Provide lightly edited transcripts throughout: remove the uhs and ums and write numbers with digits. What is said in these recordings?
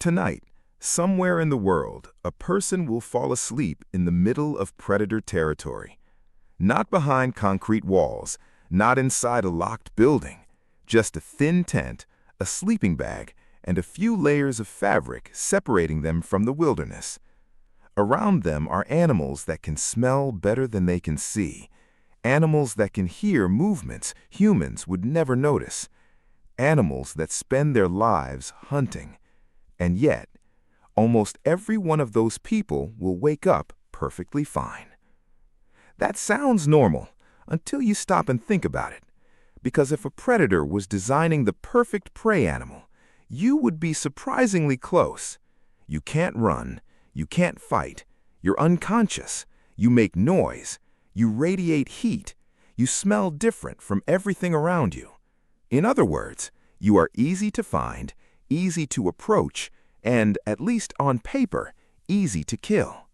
Tonight, somewhere in the world, a person will fall asleep in the middle of predator territory. Not behind concrete walls, not inside a locked building, just a thin tent, a sleeping bag, and a few layers of fabric separating them from the wilderness. Around them are animals that can smell better than they can see, animals that can hear movements humans would never notice, animals that spend their lives hunting. And yet, almost every one of those people will wake up perfectly fine. That sounds normal until you stop and think about it. Because if a predator was designing the perfect prey animal, you would be surprisingly close. You can't run, you can't fight, you're unconscious, you make noise, you radiate heat, you smell different from everything around you. In other words, you are easy to find, easy to approach, and, at least on paper, easy to kill.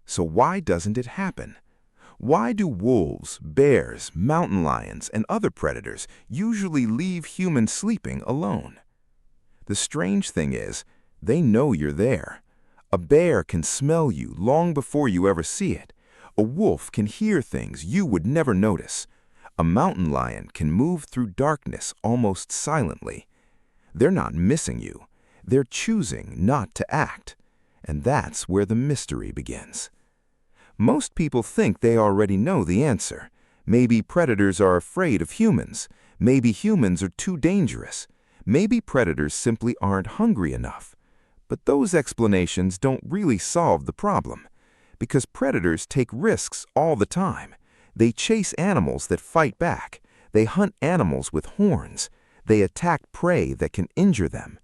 So why doesn't it happen? Why do wolves, bears, mountain lions, and other predators usually leave humans sleeping alone? The strange thing is, they know you're there. A bear can smell you long before you ever see it. A wolf can hear things you would never notice. A mountain lion can move through darkness almost silently. They're not missing you. They're choosing not to act. And that's where the mystery begins. Most people think they already know the answer. Maybe predators are afraid of humans. Maybe humans are too dangerous. Maybe predators simply aren't hungry enough. But those explanations don't really solve the problem. Because predators take risks all the time. They chase animals that fight back. They hunt animals with horns. They attack prey that can injure them.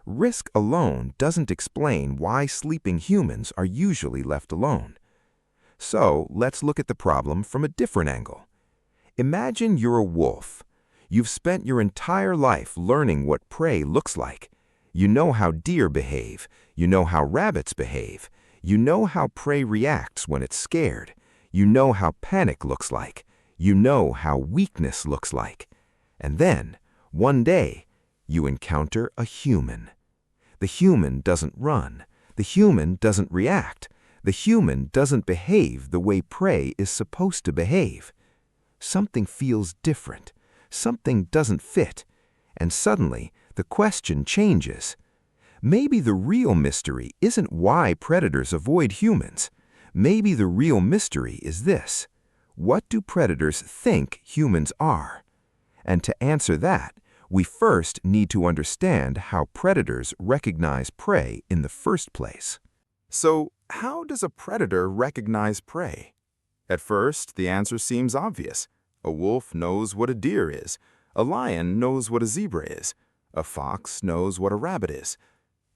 Risk alone doesn't explain why sleeping humans are usually left alone. So let's look at the problem from a different angle. Imagine you're a wolf. You've spent your entire life learning what prey looks like. You know how deer behave. You know how rabbits behave. You know how prey reacts when it's scared. You know how panic looks like. You know how weakness looks like. And then, one day, you encounter a human. The human doesn't run. The human doesn't react. The human doesn't behave the way prey is supposed to behave. Something feels different. Something doesn't fit. And suddenly, the question changes. Maybe the real mystery isn't why predators avoid humans. Maybe the real mystery is this: what do predators think humans are? And to answer that, we first need to understand how predators recognize prey in the first place. So, how does a predator recognize prey? At first, the answer seems obvious. A wolf knows what a deer is. A lion knows what a zebra is. A fox knows what a rabbit is.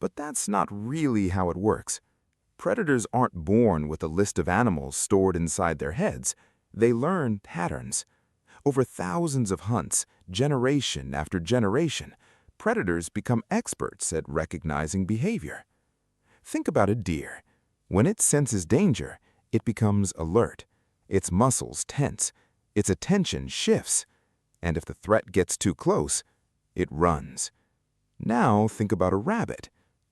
But that's not really how it works. Predators aren't born with a list of animals stored inside their heads. They learn patterns. Over thousands of hunts, generation after generation, predators become experts at recognizing behavior. Think about a deer. When it senses danger, it becomes alert. Its muscles tense. Its attention shifts. And if the threat gets too close, it runs. Now think about a rabbit.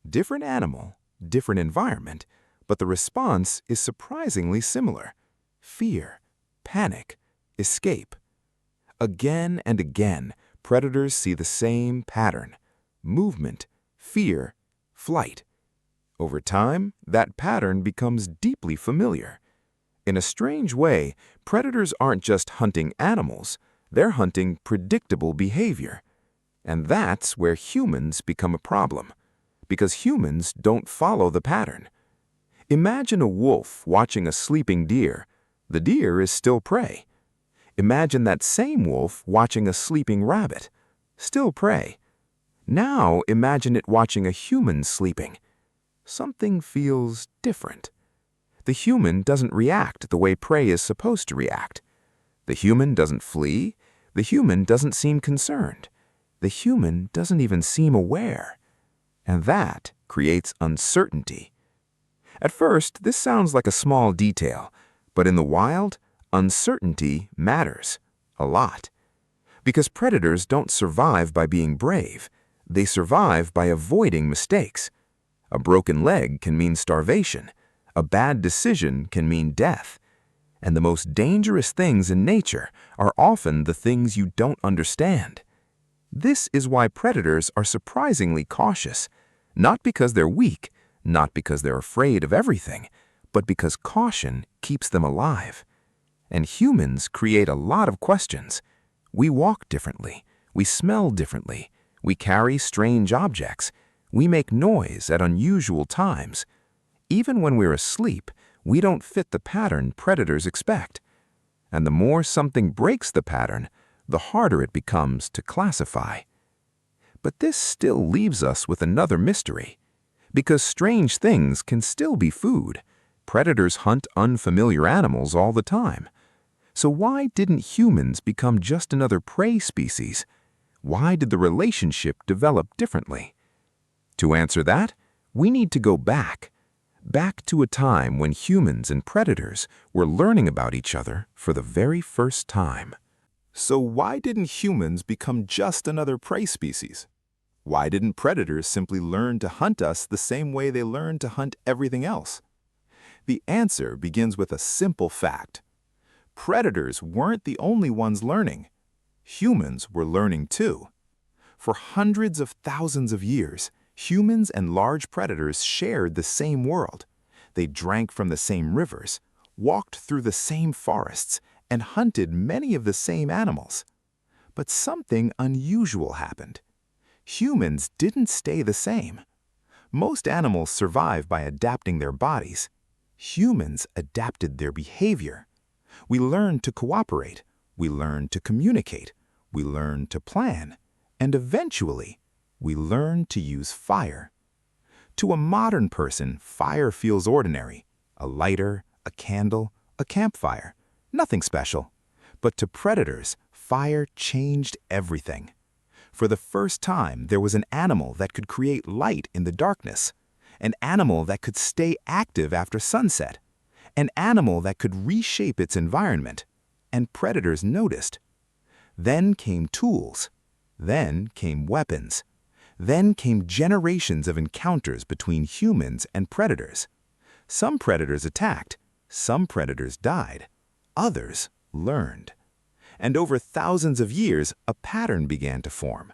Different animal, different environment, but the response is surprisingly similar. Fear, panic, escape. Again and again, predators see the same pattern: movement, fear, flight. Over time, that pattern becomes deeply familiar. In a strange way, predators aren't just hunting animals, they're hunting predictable behavior. And that's where humans become a problem, because humans don't follow the pattern. Imagine a wolf watching a sleeping deer. The deer is still prey. Imagine that same wolf watching a sleeping rabbit. Still prey. Now imagine it watching a human sleeping. Something feels different. The human doesn't react the way prey is supposed to react. The human doesn't flee. The human doesn't seem concerned. The human doesn't even seem aware. And that creates uncertainty. At first, this sounds like a small detail, but in the wild, uncertainty matters a lot. Because predators don't survive by being brave. They survive by avoiding mistakes. A broken leg can mean starvation. A bad decision can mean death. And the most dangerous things in nature are often the things you don't understand. This is why predators are surprisingly cautious, not because they're weak, not because they're afraid of everything, but because caution keeps them alive. And humans create a lot of questions. We walk differently, we smell differently, we carry strange objects, we make noise at unusual times. Even when we're asleep, we don't fit the pattern predators expect. And the more something breaks the pattern, the harder it becomes to classify. But this still leaves us with another mystery. Because strange things can still be food, predators hunt unfamiliar animals all the time. So why didn't humans become just another prey species? Why did the relationship develop differently? To answer that, we need to go back to a time when humans and predators were learning about each other for the very first time. So why didn't humans become just another prey species? Why didn't predators simply learn to hunt us the same way they learned to hunt everything else? The answer begins with a simple fact. Predators weren't the only ones learning. Humans were learning too. For hundreds of thousands of years, humans and large predators shared the same world. They drank from the same rivers, walked through the same forests, and hunted many of the same animals. But something unusual happened. Humans didn't stay the same. Most animals survive by adapting their bodies. Humans adapted their behavior. We learned to cooperate, we learned to communicate, we learned to plan, and eventually, we learned to use fire. To a modern person, fire feels ordinary. A lighter, a candle, a campfire. Nothing special. But to predators, fire changed everything. For the first time, there was an animal that could create light in the darkness. An animal that could stay active after sunset. An animal that could reshape its environment. And predators noticed. Then came tools. Then came weapons. Then came generations of encounters between humans and predators. Some predators attacked. Some predators died. Others learned. And over thousands of years, a pattern began to form.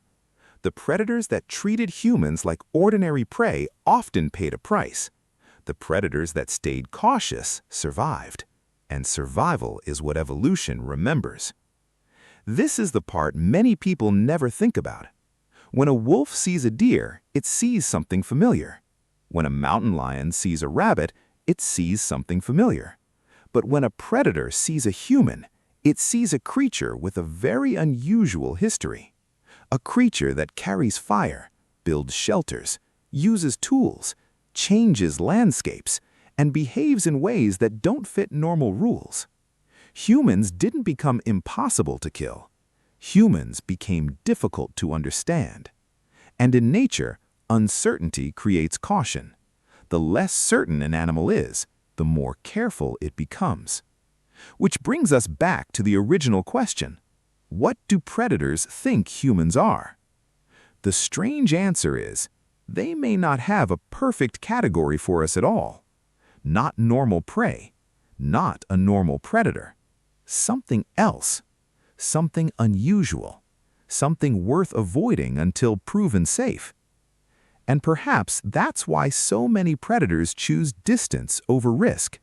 The predators that treated humans like ordinary prey often paid a price. The predators that stayed cautious survived. And survival is what evolution remembers. This is the part many people never think about. When a wolf sees a deer, it sees something familiar. When a mountain lion sees a rabbit, it sees something familiar. But when a predator sees a human, it sees a creature with a very unusual history. A creature that carries fire, builds shelters, uses tools, changes landscapes, and behaves in ways that don't fit normal rules. Humans didn't become impossible to kill. Humans became difficult to understand. And in nature, uncertainty creates caution. The less certain an animal is, the more careful it becomes. Which brings us back to the original question. What do predators think humans are? The strange answer is, they may not have a perfect category for us at all. Not normal prey, not a normal predator. Something else, something unusual, something worth avoiding until proven safe. And perhaps that's why so many predators choose distance over risk.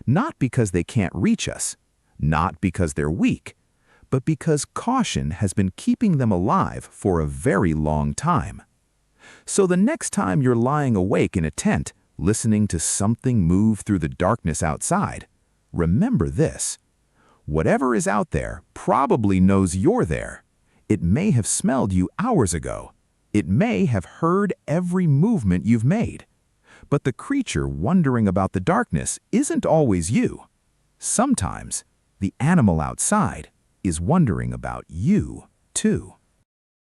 Not because they can't reach us, not because they're weak, but because caution has been keeping them alive for a very long time. So the next time you're lying awake in a tent, listening to something move through the darkness outside, remember this. Whatever is out there probably knows you're there. It may have smelled you hours ago. It may have heard every movement you've made. But the creature wondering about the darkness isn't always you. Sometimes, the animal outside is wondering about you, too.